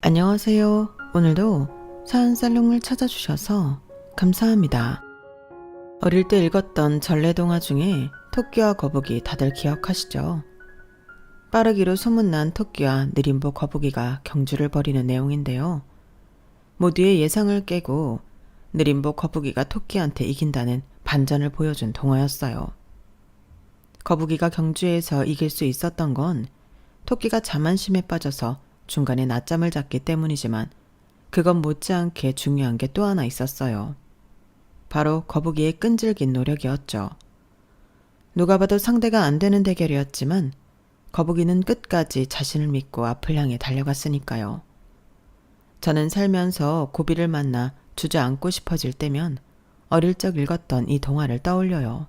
안녕하세요. 오늘도 사연살롱을 찾아주셔서 감사합니다. 어릴 때 읽었던 전래동화 중에 토끼와 거북이 다들 기억하시죠? 빠르기로 소문난 토끼와 느림보 거북이가 경주를 벌이는 내용인데요. 모두의 예상을 깨고 느림보 거북이가 토끼한테 이긴다는 반전을 보여준 동화였어요. 거북이가 경주에서 이길 수 있었던 건 토끼가 자만심에 빠져서 중간에 낮잠을 잤기 때문이지만 그건 못지않게 중요한 게 또 하나 있었어요. 바로 거북이의 끈질긴 노력이었죠. 누가 봐도 상대가 안 되는 대결이었지만 거북이는 끝까지 자신을 믿고 앞을 향해 달려갔으니까요. 저는 살면서 고비를 만나 주저앉고 싶어질 때면 어릴 적 읽었던 이 동화를 떠올려요.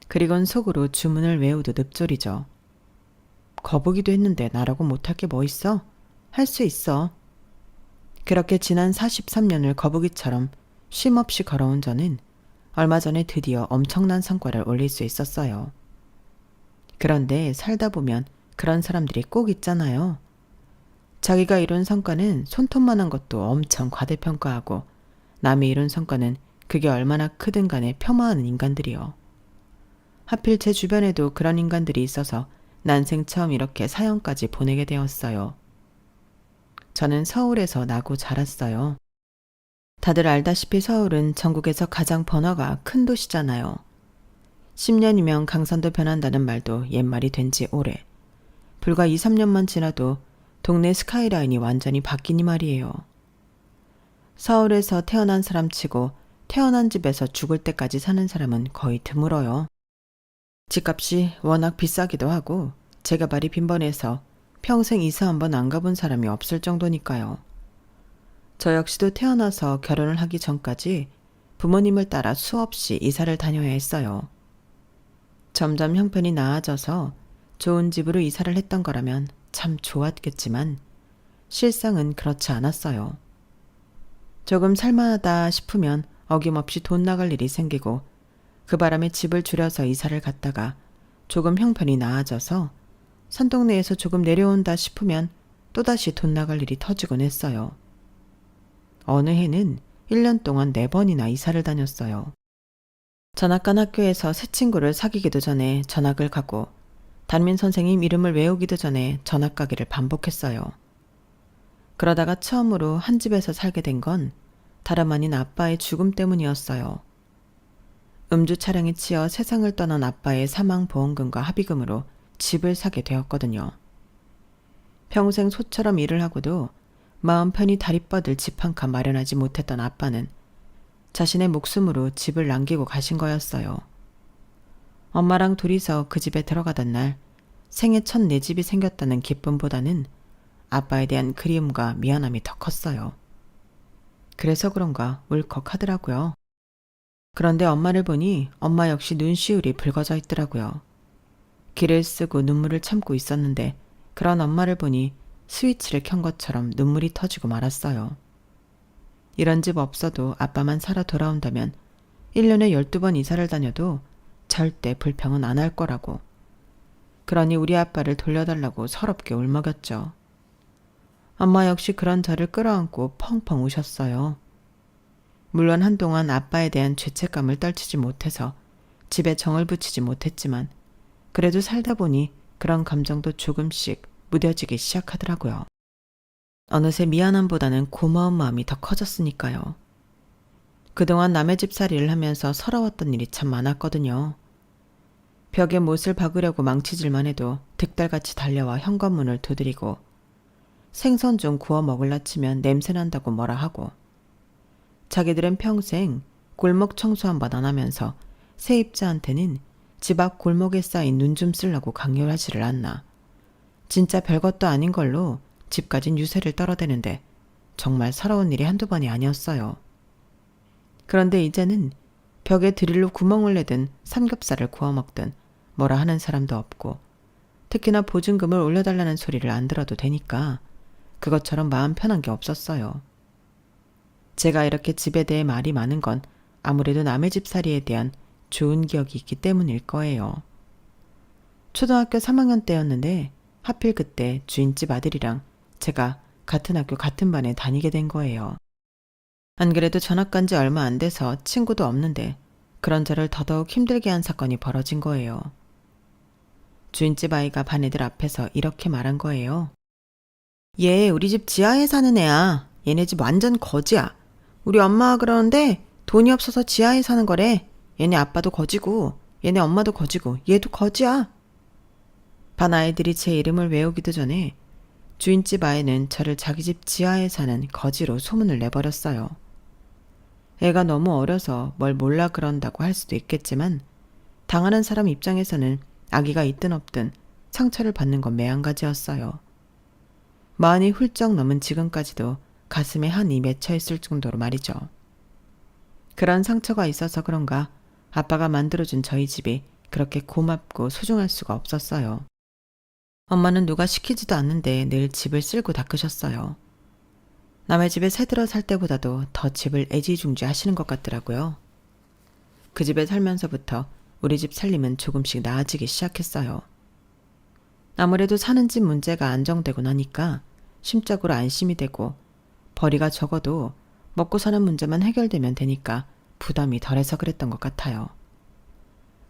그리곤 속으로 주문을 외우듯 읊조리죠. 거북이도 했는데 나라고 못할 게 뭐 있어? 할 수 있어. 그렇게 지난 43년을 거북이처럼 쉼없이 걸어온 저는 얼마 전에 드디어 엄청난 성과를 올릴 수 있었어요. 그런데 살다 보면 그런 사람들이 꼭 있잖아요. 자기가 이룬 성과는 손톱만한 것도 엄청 과대평가하고 남이 이룬 성과는 그게 얼마나 크든 간에 폄하하는 인간들이요. 하필 제 주변에도 그런 인간들이 있어서 난생 처음 이렇게 사연까지 보내게 되었어요. 저는 서울에서 나고 자랐어요. 다들 알다시피 서울은 전국에서 가장 번화가 큰 도시잖아요. 10년이면 강산도 변한다는 말도 옛말이 된 지 오래. 불과 2, 3년만 지나도 동네 스카이라인이 완전히 바뀌니 말이에요. 서울에서 태어난 사람 치고 태어난 집에서 죽을 때까지 사는 사람은 거의 드물어요. 집값이 워낙 비싸기도 하고 재개발이 빈번해서 평생 이사 한번 안 가본 사람이 없을 정도니까요. 저 역시도 태어나서 결혼을 하기 전까지 부모님을 따라 수없이 이사를 다녀야 했어요. 점점 형편이 나아져서 좋은 집으로 이사를 했던 거라면 참 좋았겠지만 실상은 그렇지 않았어요. 조금 살만하다 싶으면 어김없이 돈 나갈 일이 생기고 그 바람에 집을 줄여서 이사를 갔다가 조금 형편이 나아져서 산동네에서 조금 내려온다 싶으면 또다시 돈 나갈 일이 터지곤 했어요. 어느 해는 1년 동안 4번이나 이사를 다녔어요. 전학 간 학교에서 새 친구를 사귀기도 전에 전학을 가고 담임 선생님 이름을 외우기도 전에 전학 가기를 반복했어요. 그러다가 처음으로 한 집에서 살게 된 건 다름 아닌 아빠의 죽음 때문이었어요. 음주 차량에 치여 세상을 떠난 아빠의 사망보험금과 합의금으로 집을 사게 되었거든요. 평생 소처럼 일을 하고도 마음 편히 다리 뻗을 집 한 칸 마련하지 못했던 아빠는 자신의 목숨으로 집을 남기고 가신 거였어요. 엄마랑 둘이서 그 집에 들어가던 날 생애 첫 내 집이 생겼다는 기쁨보다는 아빠에 대한 그리움과 미안함이 더 컸어요. 그래서 그런가 울컥하더라고요. 그런데 엄마를 보니 엄마 역시 눈시울이 붉어져 있더라고요. 기를 쓰고 눈물을 참고 있었는데 그런 엄마를 보니 스위치를 켠 것처럼 눈물이 터지고 말았어요. 이런 집 없어도 아빠만 살아 돌아온다면 1년에 12번 이사를 다녀도 절대 불평은 안 할 거라고. 그러니 우리 아빠를 돌려달라고 서럽게 울먹였죠. 엄마 역시 그런 저를 끌어안고 펑펑 우셨어요. 물론 한동안 아빠에 대한 죄책감을 떨치지 못해서 집에 정을 붙이지 못했지만 그래도 살다 보니 그런 감정도 조금씩 무뎌지기 시작하더라고요. 어느새 미안함보다는 고마운 마음이 더 커졌으니까요. 그동안 남의 집살이를 하면서 서러웠던 일이 참 많았거든요. 벽에 못을 박으려고 망치질만 해도 득달같이 달려와 현관문을 두드리고 생선 좀 구워 먹을라 치면 냄새난다고 뭐라 하고 자기들은 평생 골목 청소 한 번 안 하면서 세입자한테는 집 앞 골목에 쌓인 눈 좀 쓰려고 강요하지를 않나. 진짜 별것도 아닌 걸로 집까진 유세를 떨어대는데 정말 서러운 일이 한두 번이 아니었어요. 그런데 이제는 벽에 드릴로 구멍을 내든 삼겹살을 구워 먹든 뭐라 하는 사람도 없고 특히나 보증금을 올려달라는 소리를 안 들어도 되니까 그것처럼 마음 편한 게 없었어요. 제가 이렇게 집에 대해 말이 많은 건 아무래도 남의 집살이에 대한 좋은 기억이 있기 때문일 거예요. 초등학교 3학년 때였는데 하필 그때 주인집 아들이랑 제가 같은 학교 같은 반에 다니게 된 거예요. 안 그래도 전학 간 지 얼마 안 돼서 친구도 없는데 그런 저를 더더욱 힘들게 한 사건이 벌어진 거예요. 주인집 아이가 반 애들 앞에서 이렇게 말한 거예요. 얘 우리 집 지하에 사는 애야. 얘네 집 완전 거지야. 우리 엄마가 그러는데 돈이 없어서 지하에 사는 거래. 얘네 아빠도 거지고 얘네 엄마도 거지고 얘도 거지야. 반 아이들이 제 이름을 외우기도 전에 주인집 아이는 저를 자기 집 지하에 사는 거지로 소문을 내버렸어요. 애가 너무 어려서 뭘 몰라 그런다고 할 수도 있겠지만 당하는 사람 입장에서는 아기가 있든 없든 상처를 받는 건 매한가지였어요. 마흔이 훌쩍 넘은 지금까지도 가슴에 한이 맺혀 있을 정도로 말이죠. 그런 상처가 있어서 그런가 아빠가 만들어준 저희 집이 그렇게 고맙고 소중할 수가 없었어요. 엄마는 누가 시키지도 않는데 늘 집을 쓸고 닦으셨어요. 남의 집에 새들어 살 때보다도 더 집을 애지중지 하시는 것 같더라고요. 그 집에 살면서부터 우리 집 살림은 조금씩 나아지기 시작했어요. 아무래도 사는 집 문제가 안정되고 나니까 심적으로 안심이 되고 벌이가 적어도 먹고 사는 문제만 해결되면 되니까 부담이 덜해서 그랬던 것 같아요.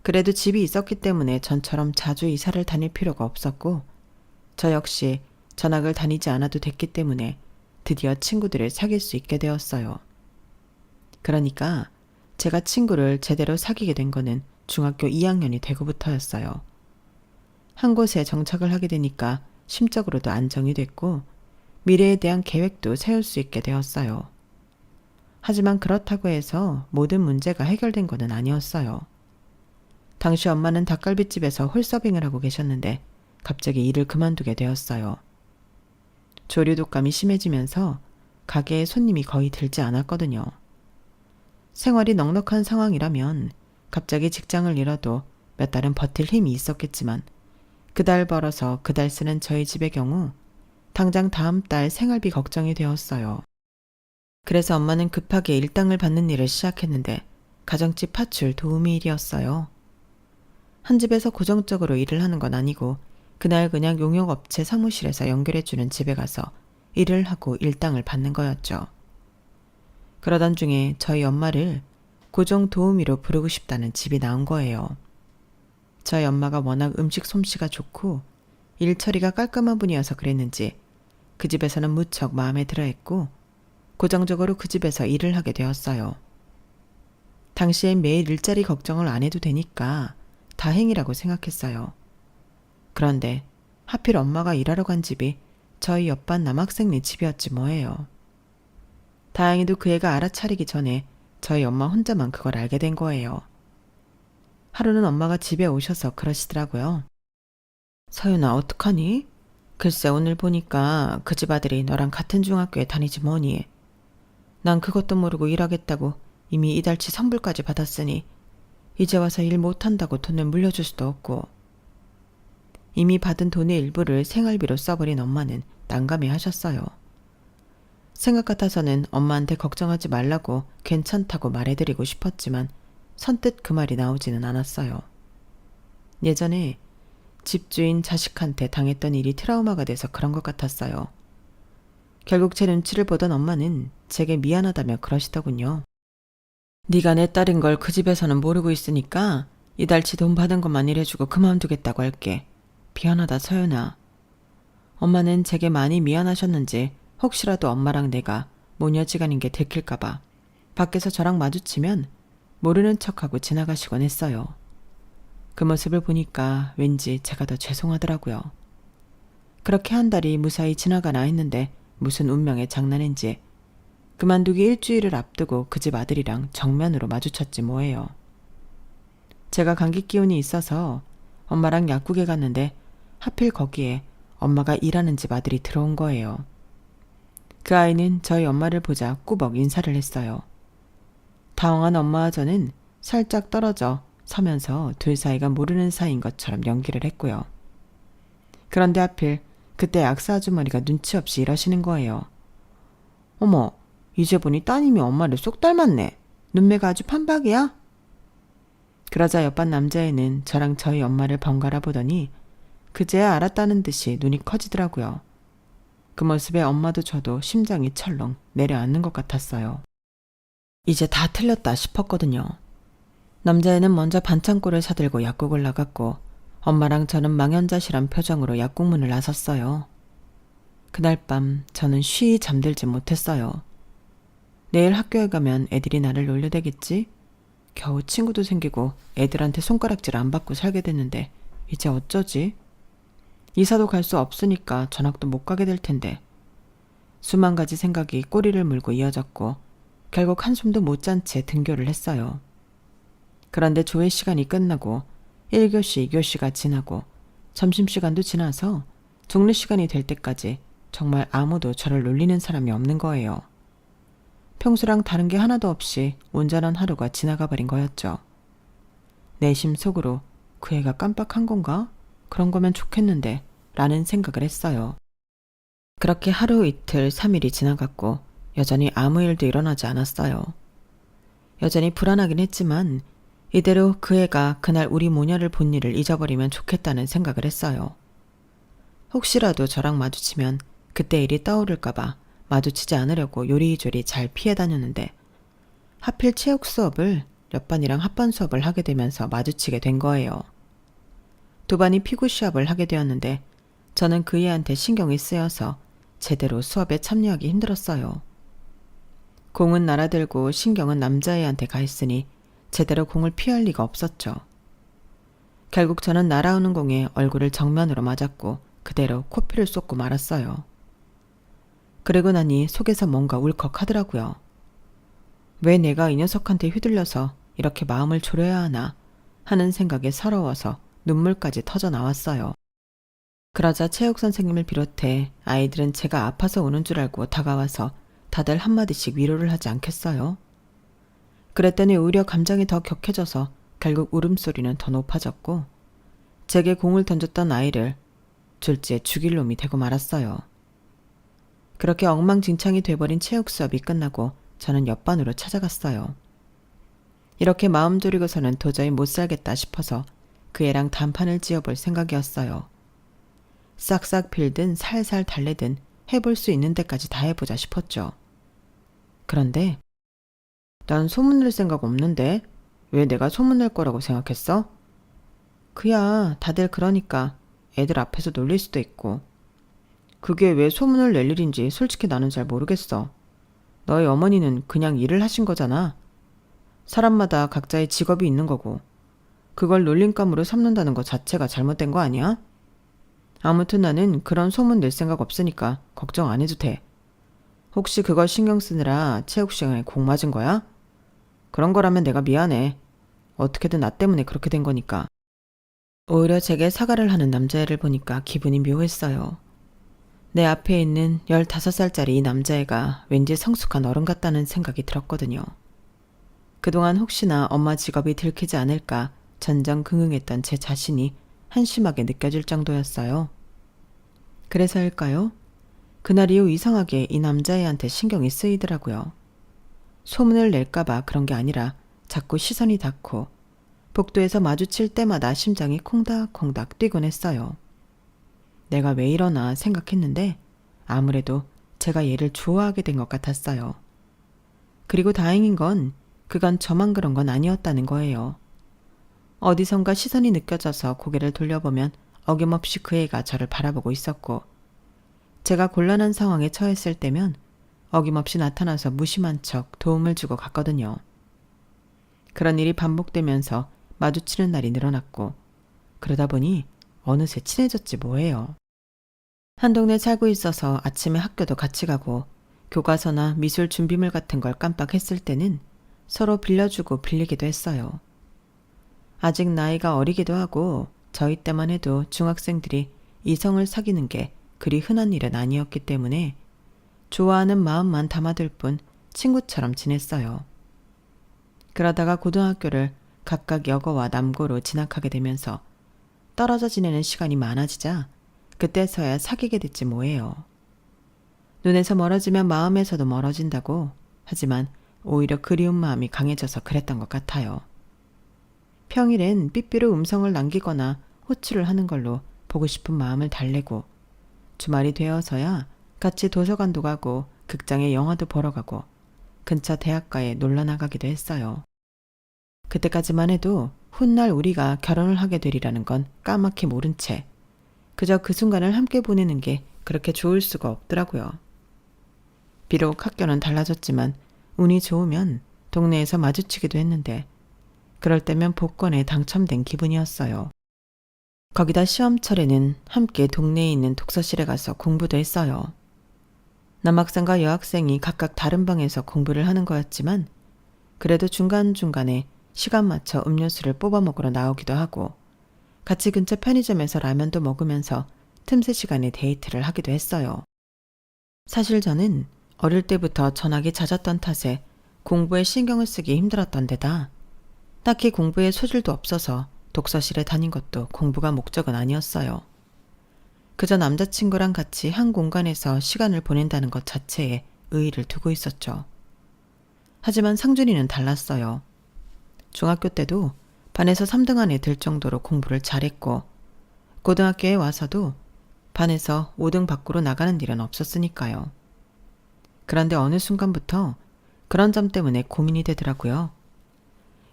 그래도 집이 있었기 때문에 전처럼 자주 이사를 다닐 필요가 없었고 저 역시 전학을 다니지 않아도 됐기 때문에 드디어 친구들을 사귈 수 있게 되었어요. 그러니까 제가 친구를 제대로 사귀게 된 거는 중학교 2학년이 되고부터였어요. 한 곳에 정착을 하게 되니까 심적으로도 안정이 됐고 미래에 대한 계획도 세울 수 있게 되었어요. 하지만 그렇다고 해서 모든 문제가 해결된 것은 아니었어요. 당시 엄마는 닭갈비집에서 홀서빙을 하고 계셨는데 갑자기 일을 그만두게 되었어요. 조류 독감이 심해지면서 가게에 손님이 거의 들지 않았거든요. 생활이 넉넉한 상황이라면 갑자기 직장을 잃어도 몇 달은 버틸 힘이 있었겠지만 그달 벌어서 그달 쓰는 저희 집의 경우 당장 다음 달 생활비 걱정이 되었어요. 그래서 엄마는 급하게 일당을 받는 일을 시작했는데 가정집 파출 도우미 일이었어요. 한 집에서 고정적으로 일을 하는 건 아니고 그날 그냥 용역업체 사무실에서 연결해주는 집에 가서 일을 하고 일당을 받는 거였죠. 그러던 중에 저희 엄마를 고정 도우미로 부르고 싶다는 집이 나온 거예요. 저희 엄마가 워낙 음식 솜씨가 좋고 일 처리가 깔끔한 분이어서 그랬는지 그 집에서는 무척 마음에 들어했고 고정적으로 그 집에서 일을 하게 되었어요. 당시엔 매일 일자리 걱정을 안 해도 되니까 다행이라고 생각했어요. 그런데 하필 엄마가 일하러 간 집이 저희 옆반 남학생네 집이었지 뭐예요. 다행히도 그 애가 알아차리기 전에 저희 엄마 혼자만 그걸 알게 된 거예요. 하루는 엄마가 집에 오셔서 그러시더라고요. 서윤아 어떡하니? 글쎄 오늘 보니까 그 집 아들이 너랑 같은 중학교에 다니지 뭐니. 난 그것도 모르고 일하겠다고 이미 이달치 선불까지 받았으니 이제 와서 일 못한다고 돈을 물려줄 수도 없고. 이미 받은 돈의 일부를 생활비로 써버린 엄마는 난감해 하셨어요. 생각 같아서는 엄마한테 걱정하지 말라고 괜찮다고 말해드리고 싶었지만 선뜻 그 말이 나오지는 않았어요. 예전에 집주인 자식한테 당했던 일이 트라우마가 돼서 그런 것 같았어요. 결국 제 눈치를 보던 엄마는 제게 미안하다며 그러시더군요. 네가 내 딸인 걸 그 집에서는 모르고 있으니까 이달치 돈 받은 것만 일해주고 그만두겠다고 할게. 미안하다 서연아. 엄마는 제게 많이 미안하셨는지 혹시라도 엄마랑 내가 모녀지간인 게 들킬까봐 밖에서 저랑 마주치면 모르는 척하고 지나가시곤 했어요. 그 모습을 보니까 왠지 제가 더 죄송하더라고요. 그렇게 한 달이 무사히 지나가나 했는데 무슨 운명의 장난인지 그만두기 일주일을 앞두고 그 집 아들이랑 정면으로 마주쳤지 뭐예요. 제가 감기 기운이 있어서 엄마랑 약국에 갔는데 하필 거기에 엄마가 일하는 집 아들이 들어온 거예요. 그 아이는 저희 엄마를 보자 꾸벅 인사를 했어요. 당황한 엄마와 저는 살짝 떨어져 서면서 둘 사이가 모르는 사이인 것처럼 연기를 했고요. 그런데 하필 그때 약사 아주머니가 눈치 없이 이러시는 거예요. 어머, 이제 보니 따님이 엄마를 쏙 닮았네. 눈매가 아주 판박이야? 그러자 옆반 남자애는 저랑 저희 엄마를 번갈아 보더니 그제야 알았다는 듯이 눈이 커지더라고요. 그 모습에 엄마도 저도 심장이 철렁 내려앉는 것 같았어요. 이제 다 틀렸다 싶었거든요. 남자애는 먼저 반창고를 사들고 약국을 나갔고 엄마랑 저는 망연자실한 표정으로 약국문을 나섰어요. 그날 밤 저는 쉬이 잠들지 못했어요. 내일 학교에 가면 애들이 나를 놀려대겠지? 겨우 친구도 생기고 애들한테 손가락질 안 받고 살게 됐는데 이제 어쩌지? 이사도 갈 수 없으니까 전학도 못 가게 될 텐데. 수만 가지 생각이 꼬리를 물고 이어졌고 결국 한숨도 못 잔 채 등교를 했어요. 그런데 조회 시간이 끝나고 1교시, 2교시가 지나고 점심시간도 지나서 종례 시간이 될 때까지 정말 아무도 저를 놀리는 사람이 없는 거예요. 평소랑 다른 게 하나도 없이 온전한 하루가 지나가 버린 거였죠. 내심 속으로 그 애가 깜빡한 건가? 그런 거면 좋겠는데 라는 생각을 했어요. 그렇게 하루 이틀 3일이 지나갔고 여전히 아무 일도 일어나지 않았어요. 여전히 불안하긴 했지만 이대로 그 애가 그날 우리 모녀를 본 일을 잊어버리면 좋겠다는 생각을 했어요. 혹시라도 저랑 마주치면 그때 일이 떠오를까봐 마주치지 않으려고 요리조리 잘 피해 다녔는데 하필 체육 수업을 옆반이랑 합반 수업을 하게 되면서 마주치게 된 거예요. 두 반이 피구 시합을 하게 되었는데 저는 그 애한테 신경이 쓰여서 제대로 수업에 참여하기 힘들었어요. 공은 날아들고 신경은 남자애한테 가 있으니 제대로 공을 피할 리가 없었죠. 결국 저는 날아오는 공에 얼굴을 정면으로 맞았고 그대로 코피를 쏟고 말았어요. 그러고 나니 속에서 뭔가 울컥하더라고요. 왜 내가 이 녀석한테 휘둘려서 이렇게 마음을 졸여야 하나 하는 생각에 서러워서 눈물까지 터져 나왔어요. 그러자 체육 선생님을 비롯해 아이들은 제가 아파서 오는 줄 알고 다가와서 다들 한마디씩 위로를 하지 않겠어요? 그랬더니 오히려 감정이 더 격해져서 결국 울음소리는 더 높아졌고 제게 공을 던졌던 아이를 졸지에 죽일 놈이 되고 말았어요. 그렇게 엉망진창이 돼버린 체육 수업이 끝나고 저는 옆반으로 찾아갔어요. 이렇게 마음 졸이고서는 도저히 못 살겠다 싶어서 그 애랑 단판을 지어볼 생각이었어요. 싹싹 빌든 살살 달래든 해볼 수 있는 데까지 다 해보자 싶었죠. 그런데 난 소문낼 생각 없는데 왜 내가 소문낼 거라고 생각했어? 그야 다들 그러니까 애들 앞에서 놀릴 수도 있고 그게 왜 소문을 낼 일인지 솔직히 나는 잘 모르겠어. 너희 어머니는 그냥 일을 하신 거잖아. 사람마다 각자의 직업이 있는 거고 그걸 놀림감으로 삼는다는 것 자체가 잘못된 거 아니야? 아무튼 나는 그런 소문 낼 생각 없으니까 걱정 안 해도 돼. 혹시 그걸 신경 쓰느라 체육 시간에 공 맞은 거야? 그런 거라면 내가 미안해. 어떻게든 나 때문에 그렇게 된 거니까. 오히려 제게 사과를 하는 남자애를 보니까 기분이 묘했어요. 내 앞에 있는 15살짜리 이 남자애가 왠지 성숙한 어른 같다는 생각이 들었거든요. 그동안 혹시나 엄마 직업이 들키지 않을까 전전긍긍했던 제 자신이 한심하게 느껴질 정도였어요. 그래서일까요? 그날 이후 이상하게 이 남자애한테 신경이 쓰이더라고요. 소문을 낼까봐 그런 게 아니라 자꾸 시선이 닿고 복도에서 마주칠 때마다 심장이 콩닥콩닥 뛰곤 했어요. 내가 왜 이러나 생각했는데 아무래도 제가 얘를 좋아하게 된 것 같았어요. 그리고 다행인 건 그건 저만 그런 건 아니었다는 거예요. 어디선가 시선이 느껴져서 고개를 돌려보면 어김없이 그 애가 저를 바라보고 있었고 제가 곤란한 상황에 처했을 때면 어김없이 나타나서 무심한 척 도움을 주고 갔거든요. 그런 일이 반복되면서 마주치는 날이 늘어났고 그러다 보니 어느새 친해졌지 뭐예요. 한 동네 살고 있어서 아침에 학교도 같이 가고 교과서나 미술 준비물 같은 걸 깜빡했을 때는 서로 빌려주고 빌리기도 했어요. 아직 나이가 어리기도 하고 저희 때만 해도 중학생들이 이성을 사귀는 게 그리 흔한 일은 아니었기 때문에 좋아하는 마음만 담아둘 뿐 친구처럼 지냈어요. 그러다가 고등학교를 각각 여고와 남고로 진학하게 되면서 떨어져 지내는 시간이 많아지자 그때서야 사귀게 됐지 뭐예요. 눈에서 멀어지면 마음에서도 멀어진다고 하지만 오히려 그리운 마음이 강해져서 그랬던 것 같아요. 평일엔 삐삐로 음성을 남기거나 호출을 하는 걸로 보고 싶은 마음을 달래고 주말이 되어서야 같이 도서관도 가고 극장에 영화도 보러 가고 근처 대학가에 놀러 나가기도 했어요. 그때까지만 해도 훗날 우리가 결혼을 하게 되리라는 건 까맣게 모른 채 그저 그 순간을 함께 보내는 게 그렇게 좋을 수가 없더라고요. 비록 학교는 달라졌지만 운이 좋으면 동네에서 마주치기도 했는데 그럴 때면 복권에 당첨된 기분이었어요. 거기다 시험철에는 함께 동네에 있는 독서실에 가서 공부도 했어요. 남학생과 여학생이 각각 다른 방에서 공부를 하는 거였지만 그래도 중간중간에 시간 맞춰 음료수를 뽑아 먹으러 나오기도 하고 같이 근처 편의점에서 라면도 먹으면서 틈새 시간에 데이트를 하기도 했어요. 사실 저는 어릴 때부터 전학이 잦았던 탓에 공부에 신경을 쓰기 힘들었던 데다 딱히 공부에 소질도 없어서 독서실에 다닌 것도 공부가 목적은 아니었어요. 그저 남자친구랑 같이 한 공간에서 시간을 보낸다는 것 자체에 의의를 두고 있었죠. 하지만 상준이는 달랐어요. 중학교 때도 반에서 3등 안에 들 정도로 공부를 잘했고 고등학교에 와서도 반에서 5등 밖으로 나가는 일은 없었으니까요. 그런데 어느 순간부터 그런 점 때문에 고민이 되더라고요.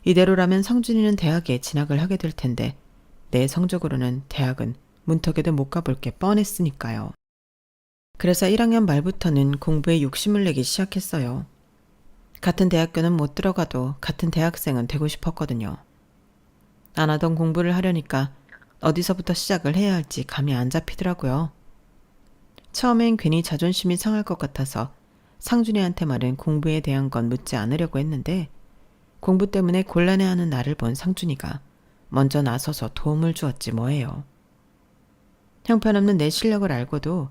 이대로라면 상준이는 대학에 진학을 하게 될 텐데 내 성적으로는 대학은 문턱에도 못 가볼 게 뻔했으니까요. 그래서 1학년 말부터는 공부에 욕심을 내기 시작했어요. 같은 대학교는 못 들어가도 같은 대학생은 되고 싶었거든요. 안 하던 공부를 하려니까 어디서부터 시작을 해야 할지 감이 안 잡히더라고요. 처음엔 괜히 자존심이 상할 것 같아서 상준이한테 말은 공부에 대한 건 묻지 않으려고 했는데 공부 때문에 곤란해하는 나를 본 상준이가 먼저 나서서 도움을 주었지 뭐예요. 형편없는 내 실력을 알고도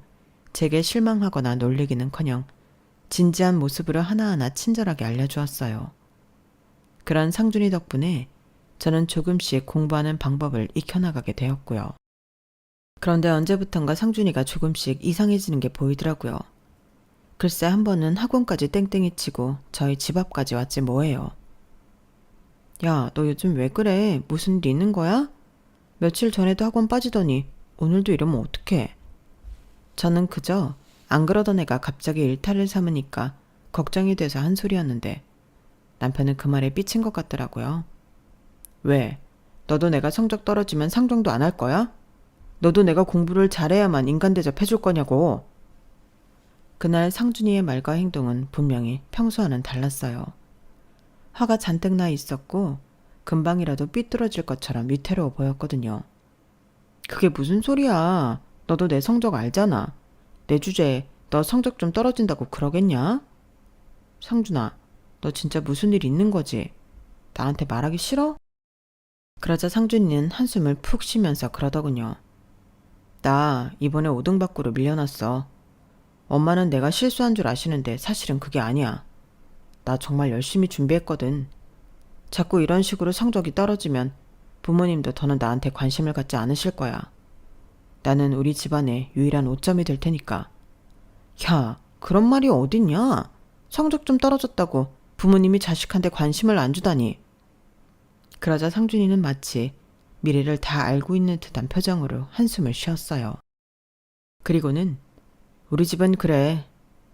제게 실망하거나 놀리기는커녕 진지한 모습으로 하나하나 친절하게 알려주었어요. 그런 상준이 덕분에 저는 조금씩 공부하는 방법을 익혀나가게 되었고요. 그런데 언제부턴가 상준이가 조금씩 이상해지는 게 보이더라고요. 글쎄 한 번은 학원까지 땡땡이 치고 저희 집 앞까지 왔지 뭐예요. 야, 너 요즘 왜 그래? 무슨 일 있는 거야? 며칠 전에도 학원 빠지더니 오늘도 이러면 어떡해? 저는 그저 안 그러던 애가 갑자기 일탈을 삼으니까 걱정이 돼서 한 소리였는데 남편은 그 말에 삐친 것 같더라고요. 왜? 너도 내가 성적 떨어지면 상종도 안 할 거야? 너도 내가 공부를 잘해야만 인간 대접해줄 거냐고. 그날 상준이의 말과 행동은 분명히 평소와는 달랐어요. 화가 잔뜩 나 있었고 금방이라도 삐뚤어질 것처럼 위태로워 보였거든요. 그게 무슨 소리야. 너도 내 성적 알잖아. 내 주제에 너 성적 좀 떨어진다고 그러겠냐? 상준아, 너 진짜 무슨 일 있는 거지? 나한테 말하기 싫어? 그러자 상준이는 한숨을 푹 쉬면서 그러더군요. 나 이번에 5등 밖으로 밀려났어. 엄마는 내가 실수한 줄 아시는데 사실은 그게 아니야. 나 정말 열심히 준비했거든. 자꾸 이런 식으로 성적이 떨어지면 부모님도 더는 나한테 관심을 갖지 않으실 거야. 나는 우리 집안의 유일한 오점이 될 테니까. 야, 그런 말이 어딨냐? 성적 좀 떨어졌다고 부모님이 자식한테 관심을 안 주다니. 그러자 상준이는 마치 미래를 다 알고 있는 듯한 표정으로 한숨을 쉬었어요. 그리고는 우리 집은 그래.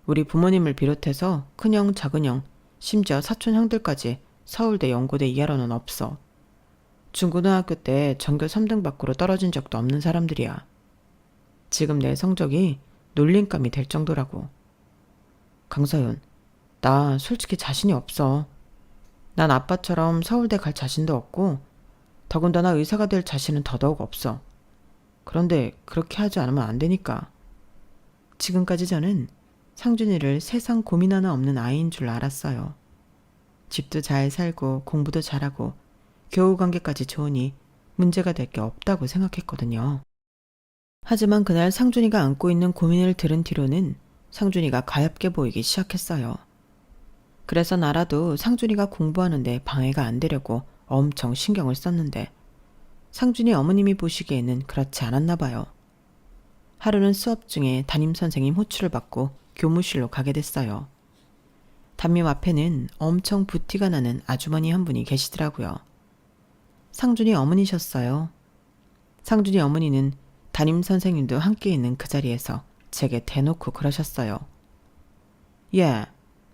우리 부모님을 비롯해서 큰형, 작은형, 심지어 사촌 형들까지 서울대, 연고대 이하로는 없어. 중고등학교 때 전교 3등 밖으로 떨어진 적도 없는 사람들이야. 지금 내 성적이 놀림감이 될 정도라고. 강서윤, 나 솔직히 자신이 없어. 난 아빠처럼 서울대 갈 자신도 없고 더군다나 의사가 될 자신은 더더욱 없어. 그런데 그렇게 하지 않으면 안 되니까. 지금까지 저는 상준이를 세상 고민 하나 없는 아이인 줄 알았어요. 집도 잘 살고 공부도 잘하고 교우 관계까지 좋으니 문제가 될 게 없다고 생각했거든요. 하지만 그날 상준이가 안고 있는 고민을 들은 뒤로는 상준이가 가엾게 보이기 시작했어요. 그래서 나라도 상준이가 공부하는데 방해가 안 되려고 엄청 신경을 썼는데 상준이 어머님이 보시기에는 그렇지 않았나 봐요. 하루는 수업 중에 담임선생님 호출을 받고 교무실로 가게 됐어요. 담임 앞에는 엄청 부티가 나는 아주머니 한 분이 계시더라고요. 상준이 어머니셨어요. 상준이 어머니는 담임선생님도 함께 있는 그 자리에서 제게 대놓고 그러셨어요. 야,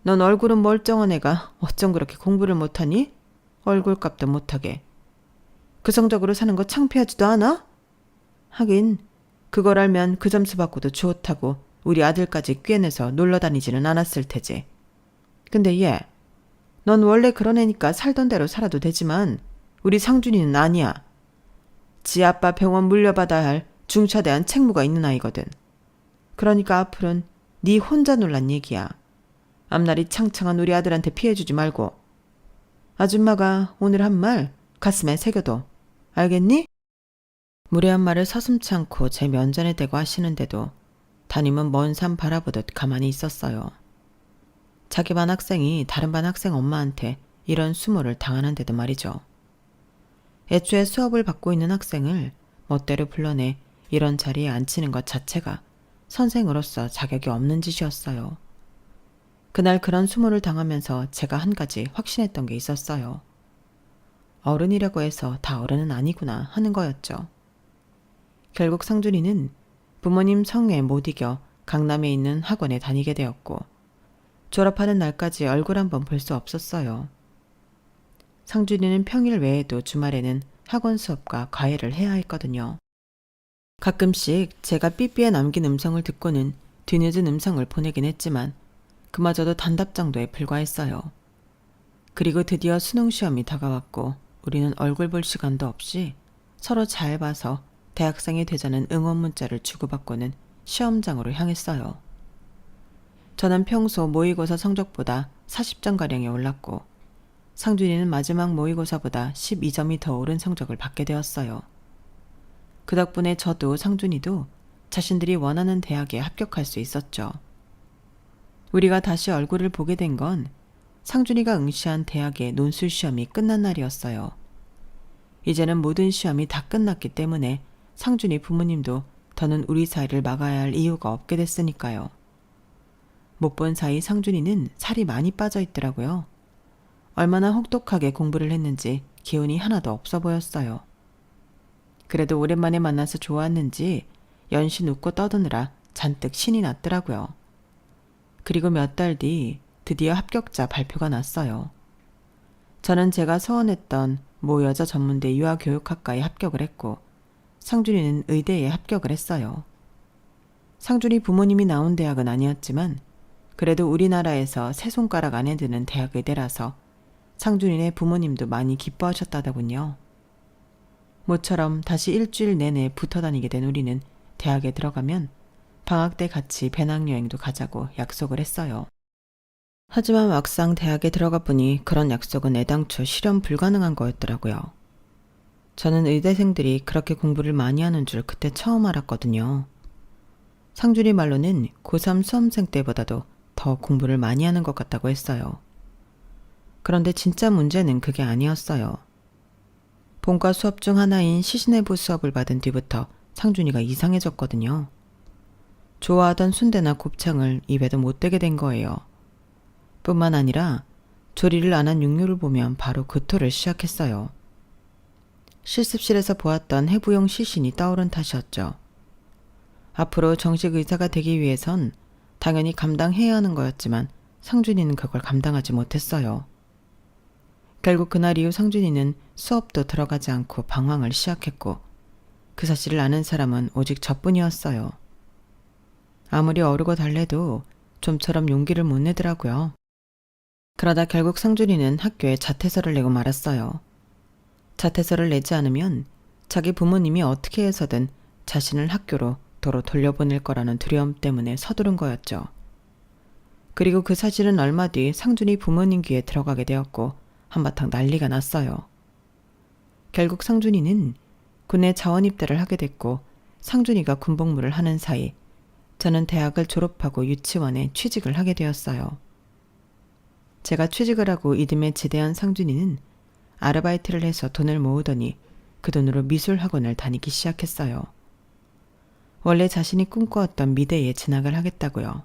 넌 얼굴은 멀쩡한 애가 어쩜 그렇게 공부를 못하니? 얼굴값도 못하게. 그 성적으로 사는 거 창피하지도 않아? 하긴 그걸 알면 그 점수 받고도 좋다고 우리 아들까지 꿰내서 놀러 다니지는 않았을 테지. 근데 얘, 넌 원래 그런 애니까 살던 대로 살아도 되지만 우리 상준이는 아니야. 지 아빠 병원 물려받아야 할 중차대한 책무가 있는 아이거든. 그러니까 앞으로는 네 혼자 놀란 얘기야. 앞날이 창창한 우리 아들한테 피해주지 말고. 아줌마가 오늘 한 말 가슴에 새겨둬. 알겠니? 무례한 말을 서슴지 않고 제 면전에 대고 하시는데도 담임은 먼 산 바라보듯 가만히 있었어요. 자기 반 학생이 다른 반 학생 엄마한테 이런 수모를 당하는데도 말이죠. 애초에 수업을 받고 있는 학생을 멋대로 불러내 이런 자리에 앉히는 것 자체가 선생으로서 자격이 없는 짓이었어요. 그날 그런 수모를 당하면서 제가 한 가지 확신했던 게 있었어요. 어른이라고 해서 다 어른은 아니구나 하는 거였죠. 결국 상준이는 부모님 성에 못 이겨 강남에 있는 학원에 다니게 되었고 졸업하는 날까지 얼굴 한번 볼 수 없었어요. 상준이는 평일 외에도 주말에는 학원 수업과 과외를 해야 했거든요. 가끔씩 제가 삐삐에 남긴 음성을 듣고는 뒤늦은 음성을 보내긴 했지만 그마저도 단답 정도에 불과했어요. 그리고 드디어 수능 시험이 다가왔고 우리는 얼굴 볼 시간도 없이 서로 잘 봐서 대학생이 되자는 응원 문자를 주고받고는 시험장으로 향했어요. 저는 평소 모의고사 성적보다 40점가량이 올랐고 상준이는 마지막 모의고사보다 12점이 더 오른 성적을 받게 되었어요. 그 덕분에 저도 상준이도 자신들이 원하는 대학에 합격할 수 있었죠. 우리가 다시 얼굴을 보게 된 건 상준이가 응시한 대학의 논술 시험이 끝난 날이었어요. 이제는 모든 시험이 다 끝났기 때문에 상준이 부모님도 더는 우리 사이를 막아야 할 이유가 없게 됐으니까요. 못 본 사이 상준이는 살이 많이 빠져 있더라고요. 얼마나 혹독하게 공부를 했는지 기운이 하나도 없어 보였어요. 그래도 오랜만에 만나서 좋았는지 연신 웃고 떠드느라 잔뜩 신이 났더라고요. 그리고 몇 달 뒤 드디어 합격자 발표가 났어요. 저는 제가 서원했던 모 여자 전문대 유아교육학과에 합격을 했고 상준이는 의대에 합격을 했어요. 상준이 부모님이 나온 대학은 아니었지만 그래도 우리나라에서 세 손가락 안에 드는 대학 의대라서 상준이네 부모님도 많이 기뻐하셨다더군요. 모처럼 다시 일주일 내내 붙어 다니게 된 우리는 대학에 들어가면 방학 때 같이 배낭여행도 가자고 약속을 했어요. 하지만 막상 대학에 들어가 보니 그런 약속은 애당초 실현 불가능한 거였더라고요. 저는 의대생들이 그렇게 공부를 많이 하는 줄 그때 처음 알았거든요. 상준이 말로는 고3 수험생 때보다도 더 공부를 많이 하는 것 같다고 했어요. 그런데 진짜 문제는 그게 아니었어요. 본과 수업 중 하나인 시신해부 수업을 받은 뒤부터 상준이가 이상해졌거든요. 좋아하던 순대나 곱창을 입에도 못 대게 된 거예요. 뿐만 아니라 조리를 안 한 육류를 보면 바로 구토를 시작했어요. 실습실에서 보았던 해부용 시신이 떠오른 탓이었죠. 앞으로 정식 의사가 되기 위해선 당연히 감당해야 하는 거였지만 상준이는 그걸 감당하지 못했어요. 결국 그날 이후 상준이는 수업도 들어가지 않고 방황을 시작했고 그 사실을 아는 사람은 오직 저뿐이었어요. 아무리 어르고 달래도 좀처럼 용기를 못 내더라고요. 그러다 결국 상준이는 학교에 자퇴서를 내고 말았어요. 자퇴서를 내지 않으면 자기 부모님이 어떻게 해서든 자신을 학교로 도로 돌려보낼 거라는 두려움 때문에 서두른 거였죠. 그리고 그 사실은 얼마 뒤 상준이 부모님 귀에 들어가게 되었고 한바탕 난리가 났어요. 결국 상준이는 군에 자원 입대를 하게 됐고 상준이가 군복무를 하는 사이 저는 대학을 졸업하고 유치원에 취직을 하게 되었어요. 제가 취직을 하고 이듬해 제대한 상준이는 아르바이트를 해서 돈을 모으더니 그 돈으로 미술학원을 다니기 시작했어요. 원래 자신이 꿈꿔왔던 미대에 진학을 하겠다고요.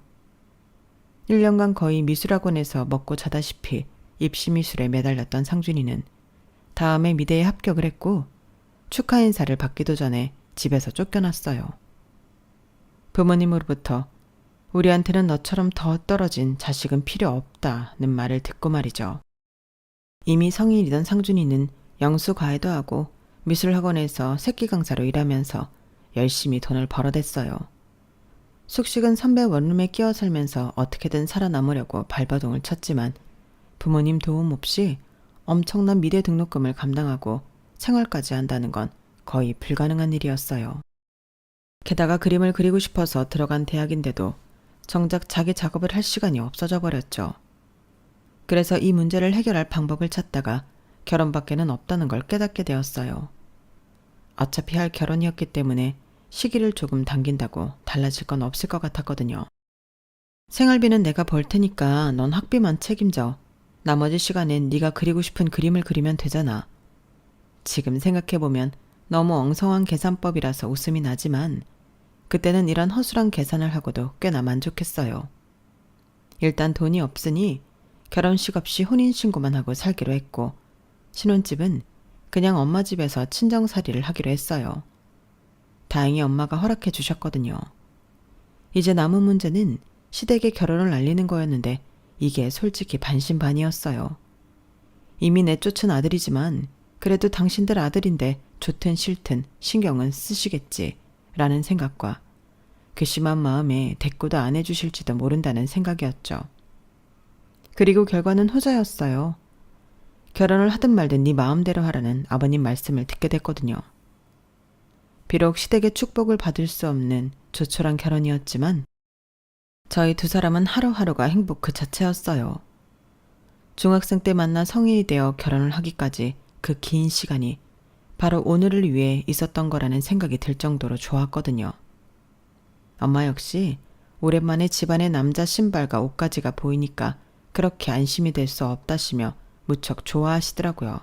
1년간 거의 미술학원에서 먹고 자다시피 입시미술에 매달렸던 상준이는 다음에 미대에 합격을 했고 축하 인사를 받기도 전에 집에서 쫓겨났어요. 부모님으로부터 우리한테는 너처럼 더 떨어진 자식은 필요 없다는 말을 듣고 말이죠. 이미 성인이던 상준이는 영수 과외도 하고 미술학원에서 새끼 강사로 일하면서 열심히 돈을 벌어댔어요. 숙식은 선배 원룸에 끼어 살면서 어떻게든 살아남으려고 발버둥을 쳤지만 부모님 도움 없이 엄청난 미대 등록금을 감당하고 생활까지 한다는 건 거의 불가능한 일이었어요. 게다가 그림을 그리고 싶어서 들어간 대학인데도 정작 자기 작업을 할 시간이 없어져 버렸죠. 그래서 이 문제를 해결할 방법을 찾다가 결혼밖에는 없다는 걸 깨닫게 되었어요. 어차피 할 결혼이었기 때문에 시기를 조금 당긴다고 달라질 건 없을 것 같았거든요. 생활비는 내가 벌 테니까 넌 학비만 책임져. 나머지 시간엔 네가 그리고 싶은 그림을 그리면 되잖아. 지금 생각해보면 너무 엉성한 계산법이라서 웃음이 나지만 그때는 이런 허술한 계산을 하고도 꽤나 만족했어요. 일단 돈이 없으니 결혼식 없이 혼인신고만 하고 살기로 했고 신혼집은 그냥 엄마 집에서 친정살이를 하기로 했어요. 다행히 엄마가 허락해 주셨거든요. 이제 남은 문제는 시댁에 결혼을 알리는 거였는데 이게 솔직히 반신반의였어요. 이미 내쫓은 아들이지만 그래도 당신들 아들인데 좋든 싫든 신경은 쓰시겠지 라는 생각과 괘씸한 마음에 대꾸도 안 해주실지도 모른다는 생각이었죠. 그리고 결과는 후자였어요. 결혼을 하든 말든 네 마음대로 하라는 아버님 말씀을 듣게 됐거든요. 비록 시댁의 축복을 받을 수 없는 조촐한 결혼이었지만 저희 두 사람은 하루하루가 행복 그 자체였어요. 중학생 때 만나 성인이 되어 결혼을 하기까지 그 긴 시간이 바로 오늘을 위해 있었던 거라는 생각이 들 정도로 좋았거든요. 엄마 역시 오랜만에 집안에 남자 신발과 옷가지가 보이니까 그렇게 안심이 될 수 없다시며 무척 좋아하시더라고요.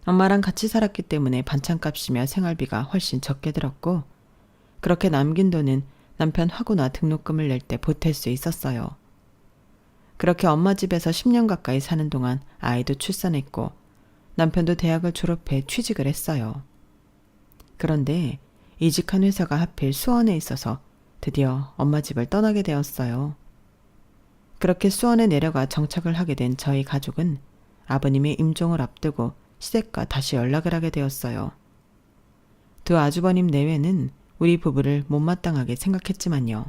엄마랑 같이 살았기 때문에 반찬값이며 생활비가 훨씬 적게 들었고 그렇게 남긴 돈은 남편 화구나 등록금을 낼 때 보탤 수 있었어요. 그렇게 엄마 집에서 10년 가까이 사는 동안 아이도 출산했고 남편도 대학을 졸업해 취직을 했어요. 그런데 이직한 회사가 하필 수원에 있어서 드디어 엄마 집을 떠나게 되었어요. 그렇게 수원에 내려가 정착을 하게 된 저희 가족은 아버님의 임종을 앞두고 시댁과 다시 연락을 하게 되었어요. 두 아주버님 내외는 우리 부부를 못마땅하게 생각했지만요.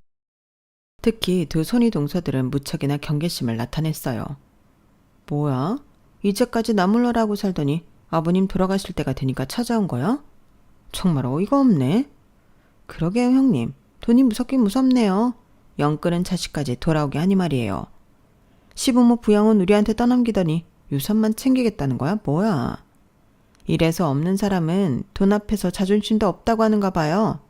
특히 두 손이 동서들은 무척이나 경계심을 나타냈어요. 뭐야? 이제까지 나물러라고 살더니 아버님 돌아가실 때가 되니까 찾아온 거야? 정말 어이가 없네. 그러게요, 형님. 돈이 무섭긴 무섭네요. 영 끄는 자식까지 돌아오게 하니 말이에요. 시부모 부양은 우리한테 떠넘기더니 유산만 챙기겠다는 거야? 뭐야? 이래서 없는 사람은 돈 앞에서 자존심도 없다고 하는가 봐요.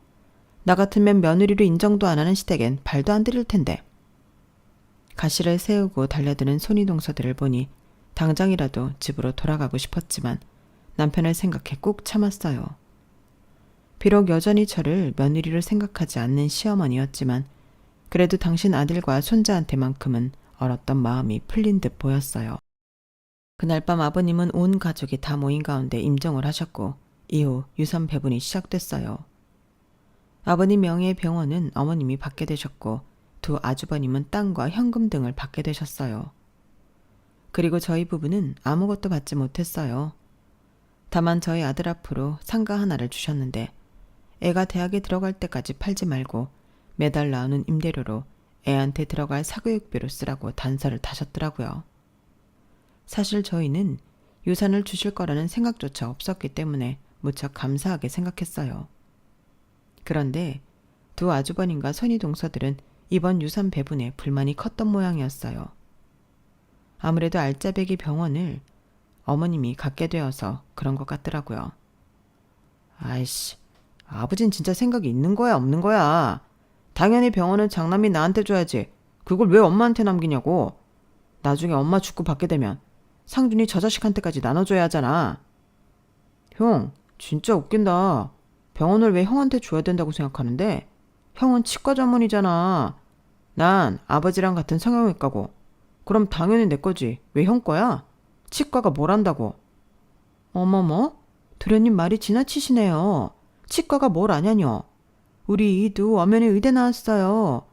나 같으면 며느리로 인정도 안 하는 시댁엔 발도 안 들일 텐데. 가시를 세우고 달려드는 손이 동서들을 보니 당장이라도 집으로 돌아가고 싶었지만 남편을 생각해 꾹 참았어요. 비록 여전히 저를 며느리로 생각하지 않는 시어머니였지만 그래도 당신 아들과 손자한테만큼은 얼었던 마음이 풀린 듯 보였어요. 그날 밤 아버님은 온 가족이 다 모인 가운데 임종을 하셨고 이후 유산 배분이 시작됐어요. 아버님 명의의 병원은 어머님이 받게 되셨고 두 아주버님은 땅과 현금 등을 받게 되셨어요. 그리고 저희 부부는 아무것도 받지 못했어요. 다만 저희 아들 앞으로 상가 하나를 주셨는데 애가 대학에 들어갈 때까지 팔지 말고 매달 나오는 임대료로 애한테 들어갈 사교육비로 쓰라고 단서를 타셨더라고요. 사실 저희는 유산을 주실 거라는 생각조차 없었기 때문에 무척 감사하게 생각했어요. 그런데 두 아주버님과 손이 동서들은 이번 유산 배분에 불만이 컸던 모양이었어요. 아무래도 알짜배기 병원을 어머님이 갖게 되어서 그런 것 같더라고요. 아이씨, 아버진 진짜 생각이 있는 거야, 없는 거야? 당연히 병원은 장남이 나한테 줘야지. 그걸 왜 엄마한테 남기냐고. 나중에 엄마 죽고 받게 되면 상준이 저 자식한테까지 나눠줘야 하잖아. 형, 진짜 웃긴다. 병원을 왜 형한테 줘야 된다고 생각하는데? 형은 치과 전문이잖아. 난 아버지랑 같은 성형외과고. 그럼 당연히 내 거지. 왜 형 거야? 치과가 뭘 한다고. 어머머, 도련님 말이 지나치시네요. 치과가 뭘 아냐뇨. 우리 이도 엄연히 의대 나왔어요.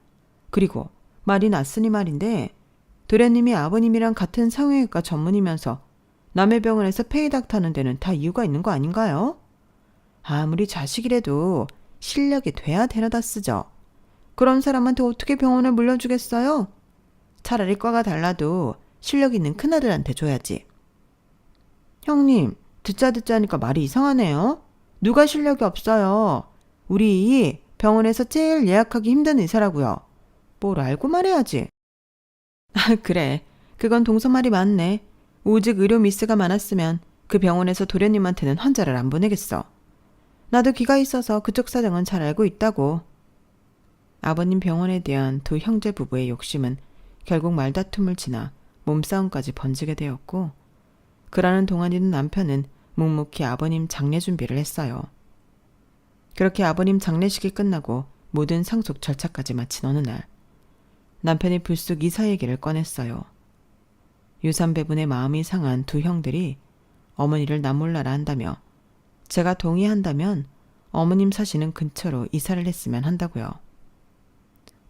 그리고 말이 났으니 말인데 도련님이 아버님이랑 같은 성형외과 전문이면서 남의 병원에서 페이닥 타는 데는 다 이유가 있는 거 아닌가요? 아무리 자식이라도 실력이 돼야 데려다 쓰죠. 그런 사람한테 어떻게 병원을 물려주겠어요? 차라리 과가 달라도 실력 있는 큰아들한테 줘야지. 형님, 듣자 하니까 말이 이상하네요. 누가 실력이 없어요. 우리 병원에서 제일 예약하기 힘든 의사라고요. 뭘 알고 말해야지. 아, 그래. 그건 동서 말이 맞네. 오직 의료 미스가 많았으면 그 병원에서 도련님한테는 환자를 안 보내겠어. 나도 귀가 있어서 그쪽 사정은 잘 알고 있다고. 아버님 병원에 대한 두 형제 부부의 욕심은 결국 말다툼을 지나 몸싸움까지 번지게 되었고, 그러는 동안에는 남편은 묵묵히 아버님 장례 준비를 했어요. 그렇게 아버님 장례식이 끝나고 모든 상속 절차까지 마친 어느 날, 남편이 불쑥 이사 얘기를 꺼냈어요. 유산 배분에 마음이 상한 두 형들이 어머니를 나몰라라 한다며 제가 동의한다면 어머님 사시는 근처로 이사를 했으면 한다고요.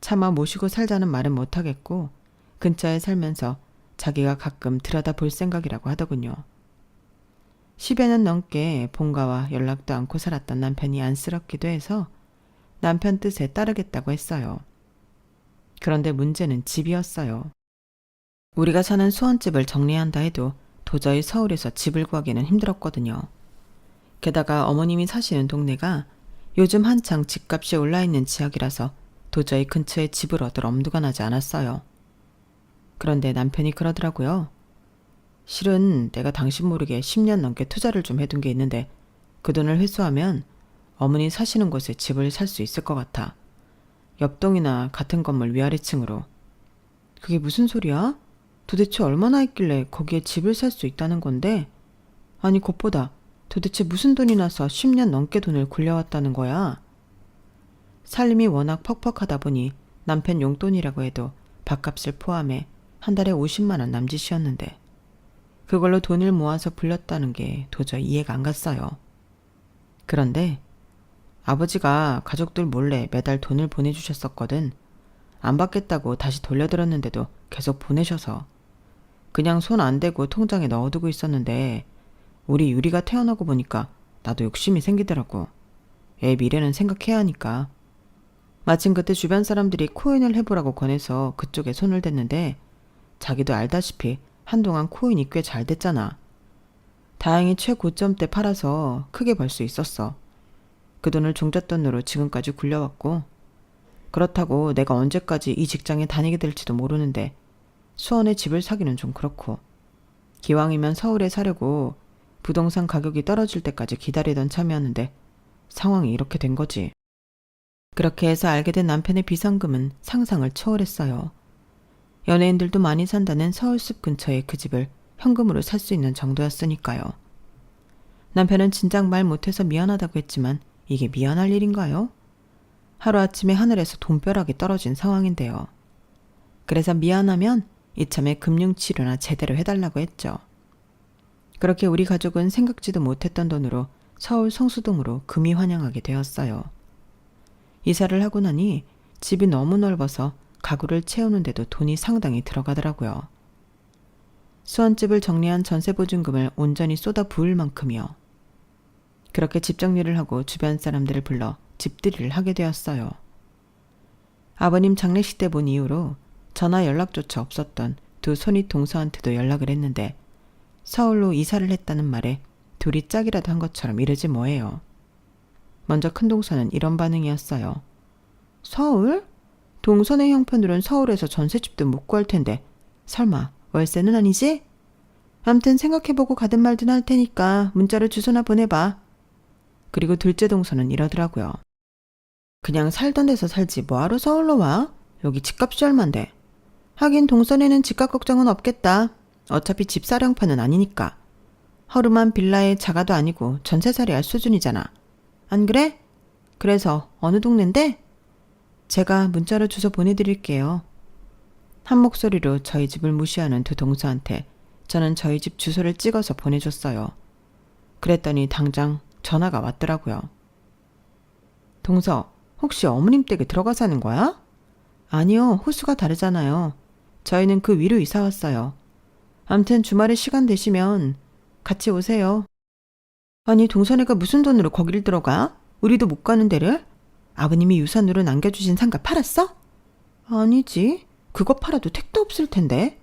차마 모시고 살자는 말은 못하겠고 근처에 살면서 자기가 가끔 들여다볼 생각이라고 하더군요. 10여 년 넘게 본가와 연락도 않고 살았던 남편이 안쓰럽기도 해서 남편 뜻에 따르겠다고 했어요. 그런데 문제는 집이었어요. 우리가 사는 수원집을 정리한다 해도 도저히 서울에서 집을 구하기는 힘들었거든요. 게다가 어머님이 사시는 동네가 요즘 한창 집값이 올라있는 지역이라서 도저히 근처에 집을 얻을 엄두가 나지 않았어요. 그런데 남편이 그러더라고요. 실은 내가 당신 모르게 10년 넘게 투자를 좀 해둔 게 있는데 그 돈을 회수하면 어머니 사시는 곳에 집을 살 수 있을 것 같아. 옆동이나 같은 건물 위아래층으로. 그게 무슨 소리야? 도대체 얼마나 있길래 거기에 집을 살 수 있다는 건데? 아니 그것보다 도대체 무슨 돈이 나서 10년 넘게 돈을 굴려왔다는 거야? 살림이 워낙 퍽퍽하다 보니 남편 용돈이라고 해도 밥값을 포함해 한 달에 50만 원 남짓이었는데 그걸로 돈을 모아서 불렸다는 게 도저히 이해가 안 갔어요. 그런데 아버지가 가족들 몰래 매달 돈을 보내주셨었거든. 안 받겠다고 다시 돌려드렸는데도 계속 보내셔서 그냥 손 안 대고 통장에 넣어두고 있었는데 우리 유리가 태어나고 보니까 나도 욕심이 생기더라고. 애 미래는 생각해야 하니까. 마침 그때 주변 사람들이 코인을 해보라고 권해서 그쪽에 손을 댔는데 자기도 알다시피 한동안 코인이 꽤 잘 됐잖아. 다행히 최고점 때 팔아서 크게 벌 수 있었어. 그 돈을 종잣돈으로 지금까지 굴려왔고 그렇다고 내가 언제까지 이 직장에 다니게 될지도 모르는데 수원에 집을 사기는 좀 그렇고 기왕이면 서울에 사려고 부동산 가격이 떨어질 때까지 기다리던 참이었는데 상황이 이렇게 된 거지. 그렇게 해서 알게 된 남편의 비상금은 상상을 초월했어요. 연예인들도 많이 산다는 서울숲 근처의 그 집을 현금으로 살 수 있는 정도였으니까요. 남편은 진작 말 못해서 미안하다고 했지만 이게 미안할 일인가요? 하루아침에 하늘에서 돈벼락이 떨어진 상황인데요. 그래서 미안하면 이참에 금융치료나 제대로 해달라고 했죠. 그렇게 우리 가족은 생각지도 못했던 돈으로 서울 성수동으로 금이 환영하게 되었어요. 이사를 하고 나니 집이 너무 넓어서 가구를 채우는데도 돈이 상당히 들어가더라고요. 수원집을 정리한 전세보증금을 온전히 쏟아 부을 만큼이요. 그렇게 집 정리를 하고 주변 사람들을 불러 집들이를 하게 되었어요. 아버님 장례식 때 본 이후로 전화 연락조차 없었던 두 손윗 동서한테도 연락을 했는데 서울로 이사를 했다는 말에 둘이 짝이라도 한 것처럼 이러지 뭐예요. 먼저 큰 동서는 이런 반응이었어요. 서울? 동서네 형편들은 서울에서 전셋집도 못 구할 텐데 설마 월세는 아니지? 암튼 생각해보고 가든 말든 할 테니까 문자로 주소나 보내봐. 그리고 둘째 동서는 이러더라고요. 그냥 살던 데서 살지 뭐하러 서울로 와? 여기 집값이 얼만데. 하긴 동서네는 집값 걱정은 없겠다. 어차피 집사령판은 아니니까. 허름한 빌라에 자가도 아니고 전세살이 할 수준이잖아. 안 그래? 그래서 어느 동네인데? 제가 문자로 주소 보내드릴게요. 한 목소리로 저희 집을 무시하는 두 동서한테 저는 저희 집 주소를 찍어서 보내줬어요. 그랬더니 당장 전화가 왔더라고요. 동서, 혹시 어머님 댁에 들어가 사는 거야? 아니요, 호수가 다르잖아요. 저희는 그 위로 이사 왔어요. 암튼 주말에 시간 되시면 같이 오세요. 아니, 동선애가 무슨 돈으로 거기를 들어가? 우리도 못 가는 데를? 아버님이 유산으로 남겨주신 상가 팔았어? 아니지. 그거 팔아도 택도 없을 텐데.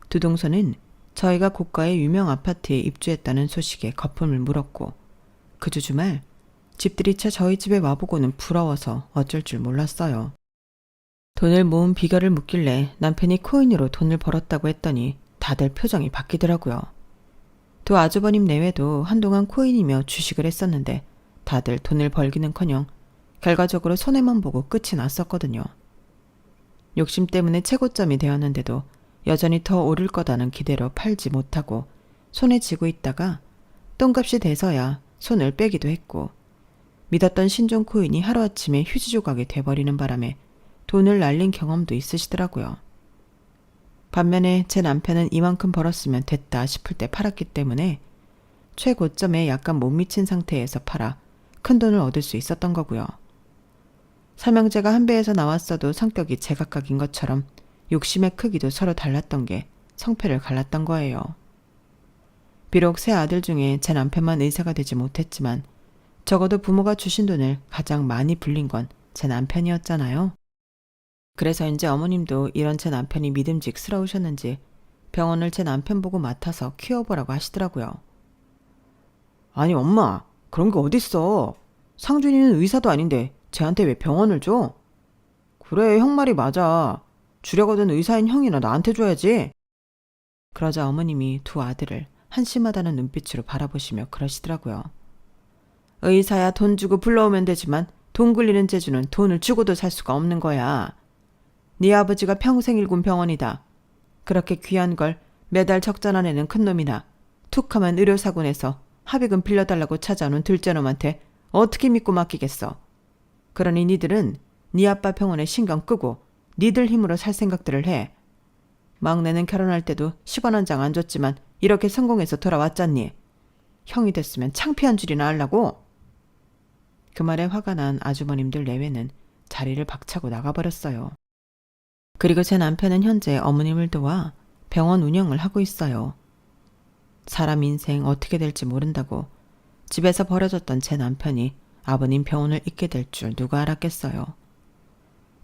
두 동서는 저희가 고가의 유명 아파트에 입주했다는 소식에 거품을 물었고, 그 주 주말 집들이 차 저희 집에 와보고는 부러워서 어쩔 줄 몰랐어요. 돈을 모은 비결을 묻길래 남편이 코인으로 돈을 벌었다고 했더니 다들 표정이 바뀌더라고요. 두 아주버님 내외도 한동안 코인이며 주식을 했었는데 다들 돈을 벌기는커녕 결과적으로 손해만 보고 끝이 났었거든요. 욕심 때문에 최고점이 되었는데도 여전히 더 오를 거다는 기대로 팔지 못하고 손에 쥐고 있다가 똥값이 돼서야 손을 빼기도 했고, 믿었던 신종 코인이 하루아침에 휴지 조각이 돼버리는 바람에 돈을 날린 경험도 있으시더라고요. 반면에 제 남편은 이만큼 벌었으면 됐다 싶을 때 팔았기 때문에 최고점에 약간 못 미친 상태에서 팔아 큰 돈을 얻을 수 있었던 거고요. 삼형제가 한 배에서 나왔어도 성격이 제각각인 것처럼 욕심의 크기도 서로 달랐던 게 성패를 갈랐던 거예요. 비록 세 아들 중에 제 남편만 의사가 되지 못했지만 적어도 부모가 주신 돈을 가장 많이 불린 건 제 남편이었잖아요. 그래서인지 어머님도 이런 제 남편이 믿음직스러우셨는지 병원을 제 남편 보고 맡아서 키워보라고 하시더라고요. 아니 엄마, 그런 게 어딨어. 상준이는 의사도 아닌데 쟤한테 왜 병원을 줘? 그래, 형 말이 맞아. 주려거든 의사인 형이나 나한테 줘야지. 그러자 어머님이 두 아들을 한심하다는 눈빛으로 바라보시며 그러시더라고요. 의사야 돈 주고 불러오면 되지만 돈 굴리는 재주는 돈을 주고도 살 수가 없는 거야. 네 아버지가 평생 일군 병원이다. 그렇게 귀한 걸 매달 적자나 내는 큰놈이나 툭하면 의료사고 내서 합의금 빌려달라고 찾아오는 둘째놈한테 어떻게 믿고 맡기겠어. 그러니 니들은 네 아빠 병원에 신경 끄고 니들 힘으로 살 생각들을 해. 막내는 결혼할 때도 10원 한 장 안 줬지만 이렇게 성공해서 돌아왔잖니. 형이 됐으면 창피한 줄이나 알라고. 그 말에 화가 난 아주머님들 내외는 자리를 박차고 나가버렸어요. 그리고 제 남편은 현재 어머님을 도와 병원 운영을 하고 있어요. 사람 인생 어떻게 될지 모른다고 집에서 버려졌던 제 남편이 아버님 병원을 잇게 될 줄 누가 알았겠어요.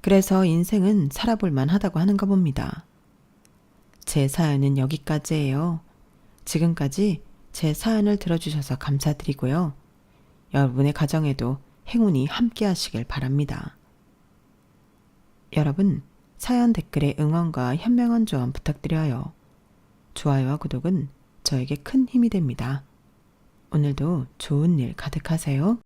그래서 인생은 살아볼 만하다고 하는가 봅니다. 제 사연은 여기까지예요. 지금까지 제 사연을 들어주셔서 감사드리고요. 여러분의 가정에도 행운이 함께 하시길 바랍니다. 여러분, 사연 댓글에 응원과 현명한 조언 부탁드려요. 좋아요와 구독은 저에게 큰 힘이 됩니다. 오늘도 좋은 일 가득하세요.